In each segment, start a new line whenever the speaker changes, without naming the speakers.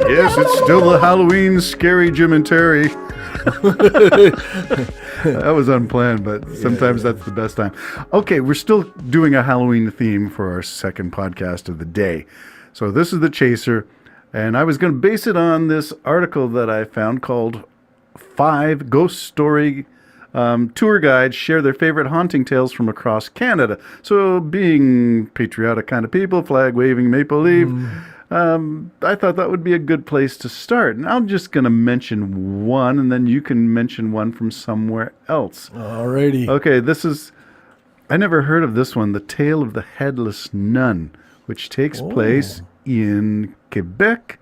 Yes, it's still the Halloween scary Jim and Terry. That was unplanned, but sometimes that's the best time. Okay, we're still doing a Halloween theme for our second podcast of the day. So this is The Chaser, and I was going to base it on this article that I found called 5 Ghost Story Tour Guides Share Their Favorite Haunting Tales from Across Canada. So being patriotic kind of people, flag-waving maple leaf, I thought that would be a good place to start. And I'm just going to mention one, and then you can mention one from somewhere else.
Alrighty.
Okay, I never heard of this one, The Tale of the Headless Nun, which takes place in Quebec.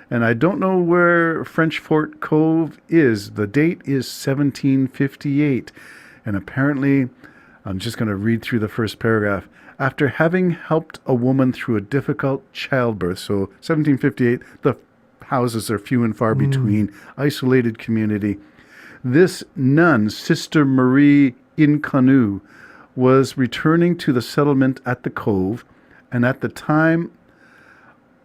And I don't know where French Fort Cove is. The date is 1758. And apparently, I'm just going to read through the first paragraph. After having helped a woman through a difficult childbirth, so 1758, the houses are few and far between, isolated community. This nun, Sister Marie Inconnue, was returning to the settlement at the Cove, and at the time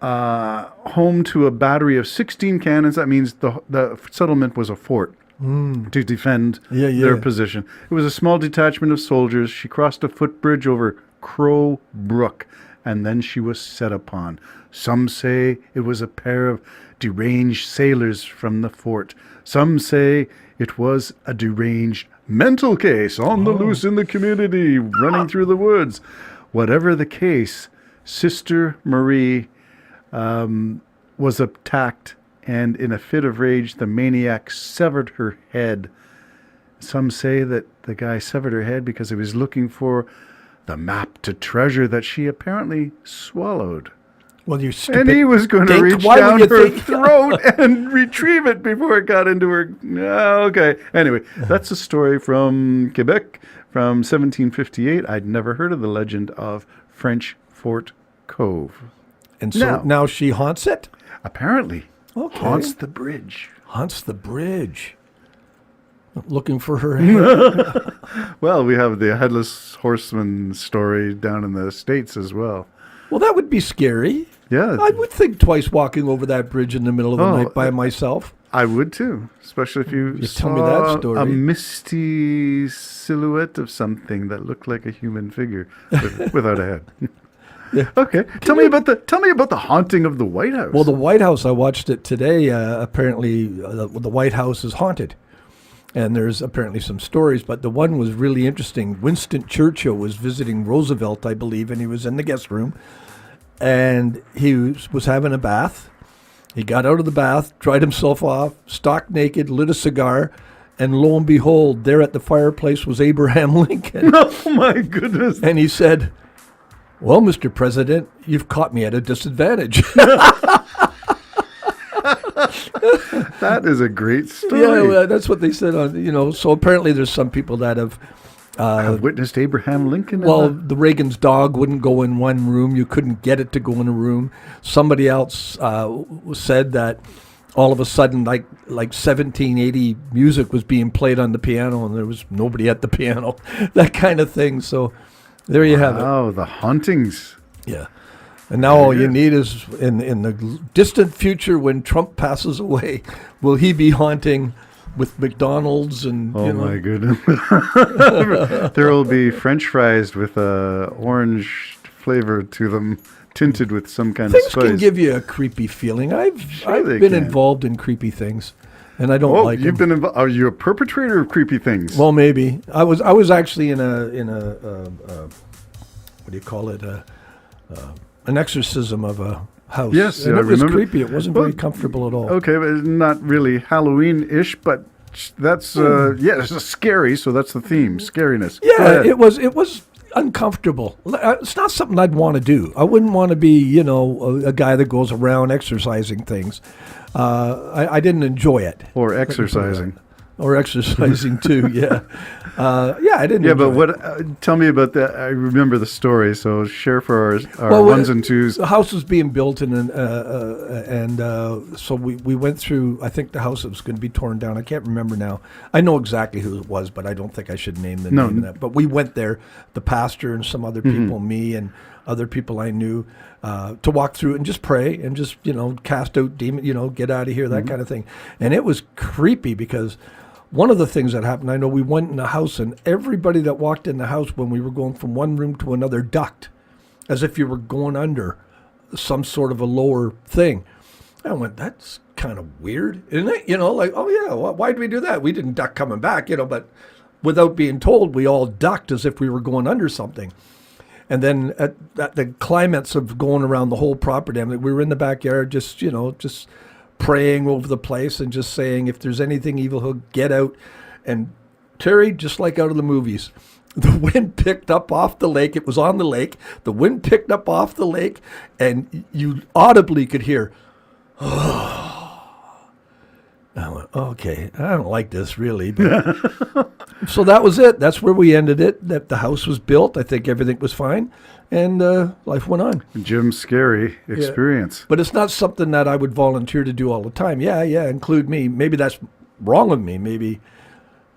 home to a battery of 16 cannons. That means the settlement was a fort to defend their position. It was a small detachment of soldiers. She crossed a footbridge over Crow Brook, and then she was set upon. Some say it was a pair of deranged sailors from the fort. Some say it was a deranged mental case on the loose in the community, running through the woods. Whatever the case, Sister Marie was attacked, and in a fit of rage, the maniac severed her head. Some say that the guy severed her head because he was looking for the map to treasure that she apparently swallowed.
Well, you stupid.
And he was going to reach down her throat and retrieve it before it got into her. Okay. Anyway, that's a story from Quebec from 1758. I'd never heard of the legend of French Fort Cove.
And so now she haunts it?
Apparently.
Okay.
Haunts the bridge.
Haunts the bridge. Looking for her head.
Well, we have the Headless Horseman story down in the States as well.
Well, that would be scary.
Yeah.
I would think twice walking over that bridge in the middle of the night by myself.
I would too, especially if you saw
tell me that story.
A misty silhouette of something that looked like a human figure without a head. Yeah. Okay. Tell me about the haunting of the White House.
Well, the White House, I watched it today. Apparently, the White House is haunted. And there's apparently some stories, but the one was really interesting. Winston Churchill was visiting Roosevelt, I believe, and he was in the guest room. And he was having a bath. He got out of the bath, dried himself off, stock naked, lit a cigar, and lo and behold, there at the fireplace was Abraham Lincoln.
Oh, my goodness.
And he said, "Well, Mr. President, you've caught me at a disadvantage."
That is a great story.
Yeah, well, that's what they said on, so apparently there's some people that have
witnessed Abraham Lincoln.
Well, the Reagan's dog wouldn't go in one room. You couldn't get it to go in a room. Somebody else said that all of a sudden, like 1780 music was being played on the piano and there was nobody at the piano, that kind of thing. So there you have it.
Oh, the hauntings.
Yeah. And now all you need is, in the distant future when Trump passes away, will he be haunting with McDonald's and...
Oh, my goodness. There will be French fries with orange flavor to them, tinted with some kind of spice.
Things can give you a creepy feeling. I've been involved in creepy things, and I don't like
you've
them.
Are you a perpetrator of creepy things?
Well, maybe. I was actually in a what do you call it? An exorcism of a house.
Yes,
and
I
it was
remember.
creepy. It wasn't very comfortable at all.
Okay, but it's not really Halloween-ish, but that's it's scary. So that's the theme: scariness.
Yeah, it was uncomfortable. It's not something I'd want to do. I wouldn't want to be, a guy that goes around exercising things. I didn't enjoy it.
Or exercising.
Or exercising too, yeah. I didn't.
Yeah, but what? Tell me about that. I remember the story, so share for our ones and twos.
The house was being built, and so we went through. I think the house was going to be torn down. I can't remember now. I know exactly who it was, but I don't think I should name the name of that. But we went there, the pastor and some other people, me and other people I knew, to walk through and just pray and just, cast out demons, get out of here, that kind of thing. And it was creepy because one of the things that happened, I know we went in the house and everybody that walked in the house when we were going from one room to another ducked as if you were going under some sort of a lower thing. I went, that's kind of weird, isn't it? Oh yeah, why'd we do that? We didn't duck coming back, but without being told, we all ducked as if we were going under something. And then at the climax of going around the whole property, we were in the backyard just praying over the place and just saying, if there's anything evil, he'll get out. And Terry, just like out of the movies, the wind picked up off the lake. It was on the lake. The wind picked up off the lake, and you audibly could hear, oh. I went, okay, I don't like this really. But so that was it. That's where we ended it. That the house was built. I think everything was fine, and life went on.
Jim's scary experience.
Yeah. But it's not something that I would volunteer to do all the time. Yeah, include me. Maybe that's wrong of me. Maybe.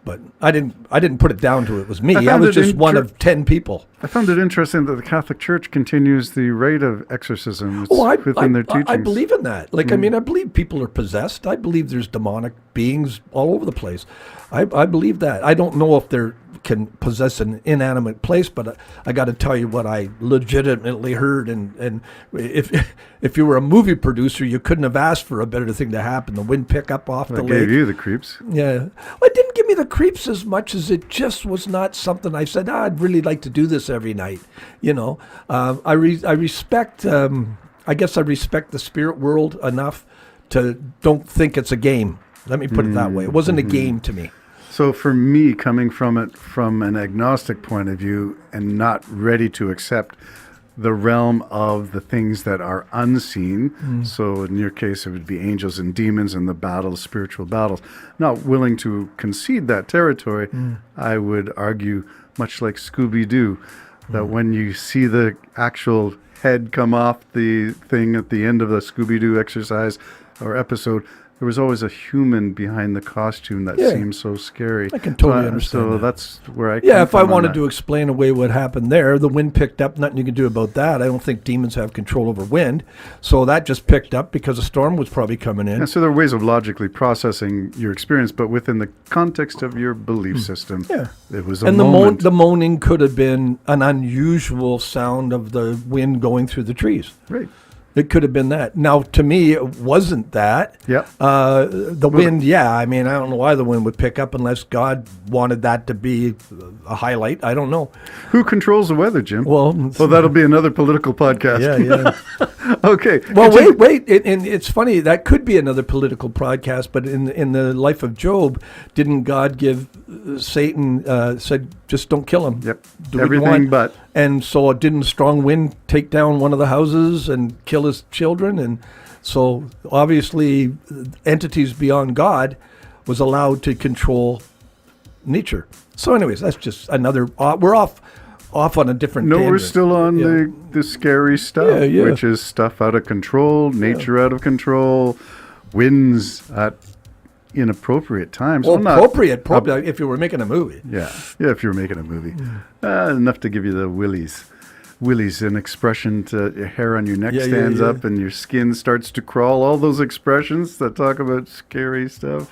But I didn't put it down to it was me. I was just one of 10 people.
I found it interesting that the Catholic Church continues the rite of exorcism within their teachings.
I believe in that. I believe people are possessed. I believe there's demonic beings all over the place. I believe that. I don't know if they can possess an inanimate place, but I got to tell you what I legitimately heard. And if you were a movie producer, you couldn't have asked for a better thing to happen. The wind pick up off the lake.
It gave you the creeps.
Yeah. Well, it didn't give me the creeps as much as it just was not something I said, I'd really like to do this every night. I respect, I guess I respect the spirit world enough to don't think it's a game. Let me put it that way. It wasn't a game to me.
So for me, coming from it from an agnostic point of view and not ready to accept the realm of the things that are unseen, so in your case it would be angels and demons and the battles, spiritual battles, not willing to concede that territory, I would argue, much like Scooby-Doo, that when you see the actual head come off the thing at the end of the Scooby-Doo exercise or episode, there was always a human behind the costume that seemed so scary.
I can totally understand
So
that.
that's where I
Yeah, if I wanted to explain away what happened there, the wind picked up, nothing you can do about that. I don't think demons have control over wind. So that just picked up because a storm was probably coming in.
Yeah, so there are ways of logically processing your experience, but within the context of your belief system, it was a moment.
The moaning could have been an unusual sound of the wind going through the trees.
Right.
It could have been that. Now, to me, it wasn't that.
Yeah.
The wind, I don't know why the wind would pick up unless God wanted that to be a highlight. I don't know.
Who controls the weather, Jim?
Well,
that'll be another political podcast.
Yeah.
Okay.
Well, wait. And it's funny. That could be another political podcast, but in the life of Job, didn't God give Satan, said, just don't kill him.
Yep.
Do
Everything but.
And so didn't a strong wind take down one of the houses and kill his children? And so obviously entities beyond God was allowed to control nature. So anyways, that's just another, we're off on a different tangent.
We're still on the scary stuff, which is stuff out of control, nature out of control, winds at inappropriate times.
Well, appropriate if you were making a movie.
Yeah, if you were making a movie. Enough to give you the willies. Willies, an expression to your hair on your neck stands up and your skin starts to crawl. All those expressions that talk about scary stuff.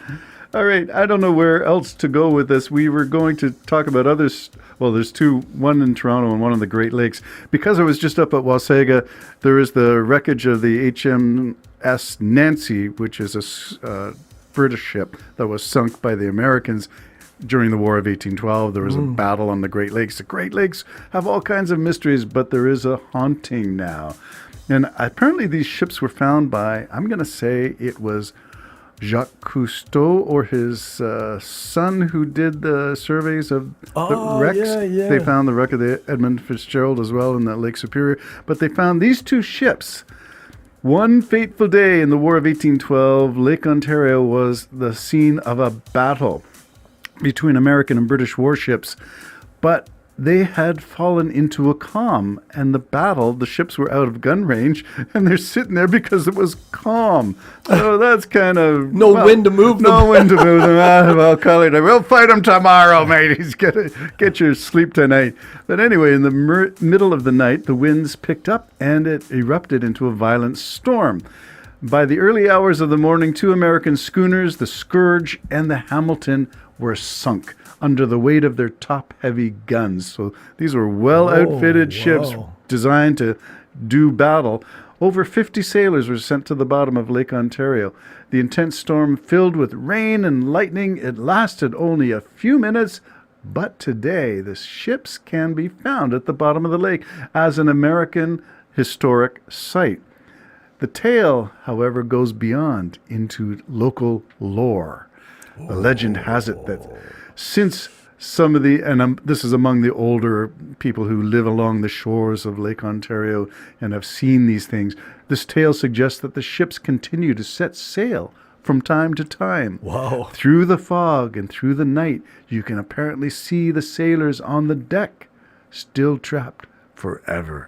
All right, I don't know where else to go with this. We were going to talk about others. Well, there's two, one in Toronto and one on the Great Lakes. Because I was just up at Wasaga, there is the wreckage of the HMS Nancy, which is a British ship that was sunk by the Americans during the War of 1812. There was a battle on the Great Lakes. The Great Lakes have all kinds of mysteries, but there is a haunting now. And apparently these ships were found by, I'm going to say it was Jacques Cousteau or his son who did the surveys of the wrecks.
Yeah.
They found the wreck of the Edmund Fitzgerald as well in the Lake Superior. But they found these two ships. One fateful day in the War of 1812, Lake Ontario was the scene of a battle between American and British warships. But they had fallen into a calm, and the ships were out of gun range, and they're sitting there because it was calm. So that's kind of...
No wind to move them.
No wind to move them. Well, Cully, we'll fight them tomorrow, mateys. Get your sleep tonight. But anyway, in the middle of the night, the winds picked up, and it erupted into a violent storm. By the early hours of the morning, 2 American schooners, the Scourge and the Hamilton, were sunk under the weight of their top-heavy guns. So these were well-outfitted ships designed to do battle. Over 50 sailors were sent to the bottom of Lake Ontario. The intense storm filled with rain and lightning. It lasted only a few minutes, but today the ships can be found at the bottom of the lake as an American historic site. The tale, however, goes beyond into local lore. The legend has it that since some of the, and this is among the older people who live along the shores of Lake Ontario and have seen these things, this tale suggests that the ships continue to set sail from time to time.
Wow.
Through the fog and through the night, you can apparently see the sailors on the deck, still trapped forever.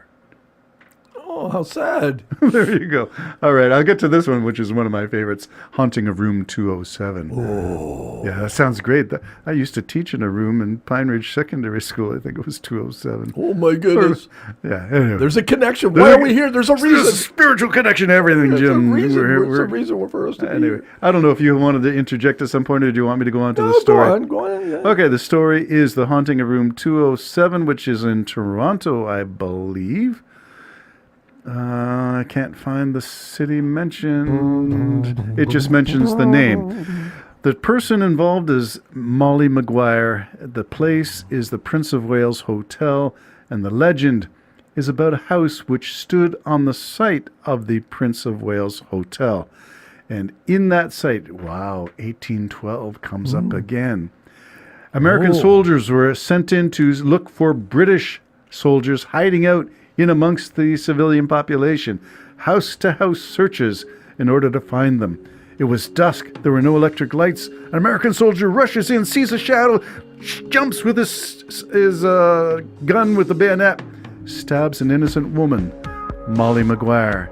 Oh, how sad.
There you go. All right, I'll get to this one, which is one of my favorites, Haunting of Room 207.
Oh.
Yeah, that sounds great. I used to teach in a room in Pine Ridge Secondary School. I think it was 207.
Oh, my goodness.
Yeah, anyway.
There's a connection. Why are we here? There's a reason.
There's a spiritual connection to everything, Jim.
There's a reason for us to be
Anyway,
here.
I don't know if you wanted to interject at some point, or do you want me to go on to the story?
Go on. Yeah.
Okay, the story is The Haunting of Room 207, which is in Toronto, I believe. I can't find the city mentioned. It just mentions the name. The person involved is Molly Maguire. The place is the Prince of Wales Hotel, and the legend is about a house which stood on the site of the Prince of Wales Hotel. And in that site, 1812 comes up again. American soldiers were sent in to look for British soldiers hiding out in amongst the civilian population, house-to-house searches in order to find them. It was dusk. There were no electric lights. An American soldier rushes in, sees a shadow, jumps with his gun with the bayonet, stabs an innocent woman, Molly Maguire.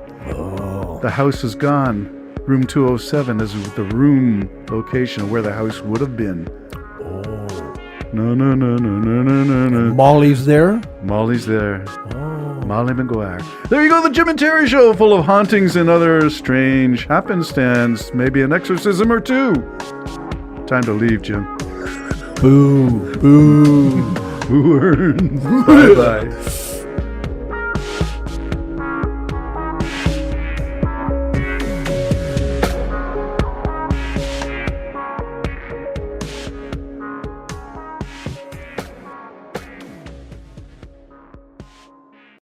The house is gone. Room 207 is the room location where the house would have been. No.
Molly's there?
Molly's there. Molly Maguire. There you go, the Jim and Terry Show, full of hauntings and other strange happenstance. Maybe an exorcism or two. Time to leave, Jim.
Boo.
Who earns? Bye-bye.